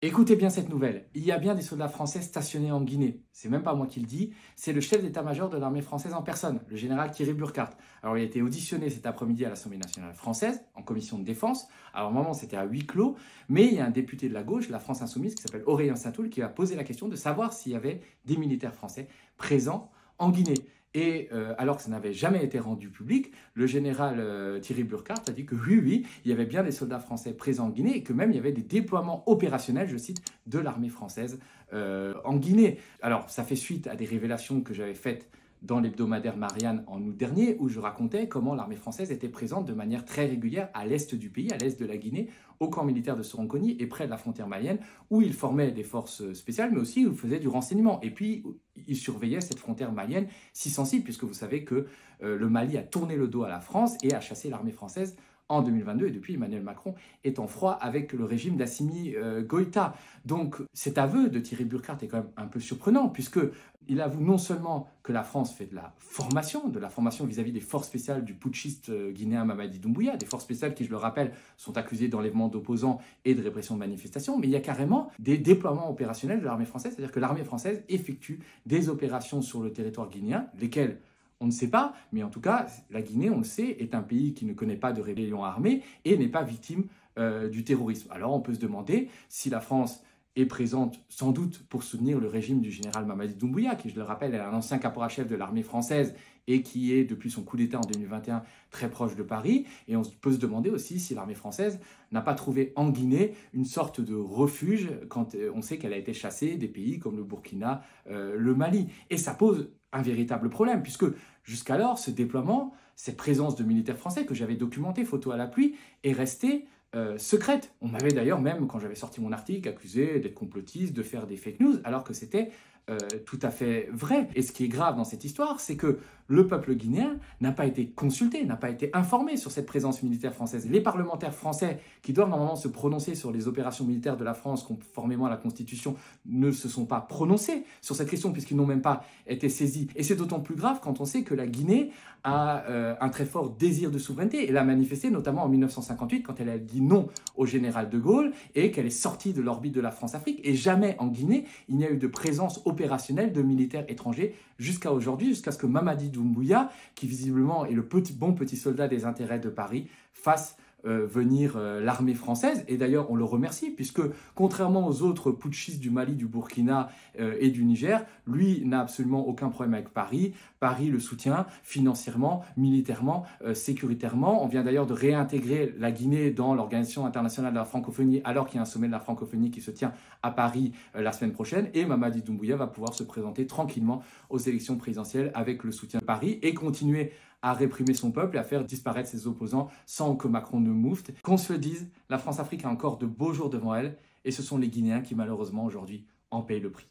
Écoutez bien cette nouvelle, il y a bien des soldats français stationnés en Guinée. C'est même pas moi qui le dis, c'est le chef d'état-major de l'armée française en personne, le général Thierry Burkhardt. Alors il a été auditionné cet après-midi à l'Assemblée nationale française, en commission de défense. Alors au moment c'était à huis clos, mais il y a un député de la gauche, la France Insoumise, qui s'appelle Aurélien Saint-Toul, qui a posé la question de savoir s'il y avait des militaires français présents en Guinée. Et alors que ça n'avait jamais été rendu public, le général Thierry Burkhardt a dit que oui, il y avait bien des soldats français présents en Guinée et que même il y avait des déploiements opérationnels, je cite, de l'armée française en Guinée. Alors ça fait suite à des révélations que j'avais faites dans l'hebdomadaire Marianne en août dernier, où je racontais comment l'armée française était présente de manière très régulière à l'est du pays, à l'est de la Guinée, au camp militaire de Soronconi et près de la frontière malienne, où il formait des forces spéciales, mais aussi où il faisait du renseignement. Et puis, il surveillait cette frontière malienne si sensible, puisque vous savez que le Mali a tourné le dos à la France et a chassé l'armée française en 2022, et depuis Emmanuel Macron est en froid avec le régime d'Assimi Goïta. Donc cet aveu de Thierry Burkhardt est quand même un peu surprenant, puisqu'il avoue non seulement que la France fait de la formation vis-à-vis des forces spéciales du putschiste guinéen Mamadi Doumbouya, des forces spéciales qui, je le rappelle, sont accusées d'enlèvement d'opposants et de répression de manifestations, mais il y a carrément des déploiements opérationnels de l'armée française, c'est-à-dire que l'armée française effectue des opérations sur le territoire guinéen, lesquelles on ne sait pas, mais en tout cas, la Guinée, on le sait, est un pays qui ne connaît pas de rébellion armée et n'est pas victime du terrorisme. Alors on peut se demander si la France est présente sans doute pour soutenir le régime du général Mamadi Doumbouya, qui, je le rappelle, est un ancien caporal-chef de l'armée française et qui est, depuis son coup d'État en 2021, très proche de Paris. Et on peut se demander aussi si l'armée française n'a pas trouvé en Guinée une sorte de refuge quand on sait qu'elle a été chassée des pays comme le Burkina, le Mali. Et ça pose un véritable problème, puisque jusqu'alors, ce déploiement, cette présence de militaires français que j'avais documenté, photo à l'appui, est restée secrète. On m'avait d'ailleurs, même quand j'avais sorti mon article, accusé d'être complotiste, de faire des fake news, alors que c'était tout à fait vrai. Et ce qui est grave dans cette histoire, c'est que le peuple guinéen n'a pas été consulté, n'a pas été informé sur cette présence militaire française. Les parlementaires français, qui doivent normalement se prononcer sur les opérations militaires de la France conformément à la Constitution, ne se sont pas prononcés sur cette question puisqu'ils n'ont même pas été saisis. Et c'est d'autant plus grave quand on sait que la Guinée a un très fort désir de souveraineté. Elle a manifesté notamment en 1958 quand elle a dit non au général de Gaulle et qu'elle est sortie de l'orbite de la France-Afrique. Et jamais en Guinée, il n'y a eu de présence opérationnelle de militaires étrangers jusqu'à aujourd'hui, jusqu'à ce que Mamadi Doumbouya, qui visiblement est le bon petit soldat des intérêts de Paris, fasse venir l'armée française. Et d'ailleurs, on le remercie, puisque contrairement aux autres putschistes du Mali, du Burkina et du Niger, lui n'a absolument aucun problème avec Paris. Paris le soutient financièrement, militairement, sécuritairement. On vient d'ailleurs de réintégrer la Guinée dans l'Organisation internationale de la francophonie, alors qu'il y a un sommet de la francophonie qui se tient à Paris la semaine prochaine. Et Mamadi Doumbouya va pouvoir se présenter tranquillement aux élections présidentielles avec le soutien de Paris et continuer à réprimer son peuple et à faire disparaître ses opposants sans que Macron ne moufte. Qu'on se le dise, la France-Afrique a encore de beaux jours devant elle et ce sont les Guinéens qui malheureusement aujourd'hui en payent le prix.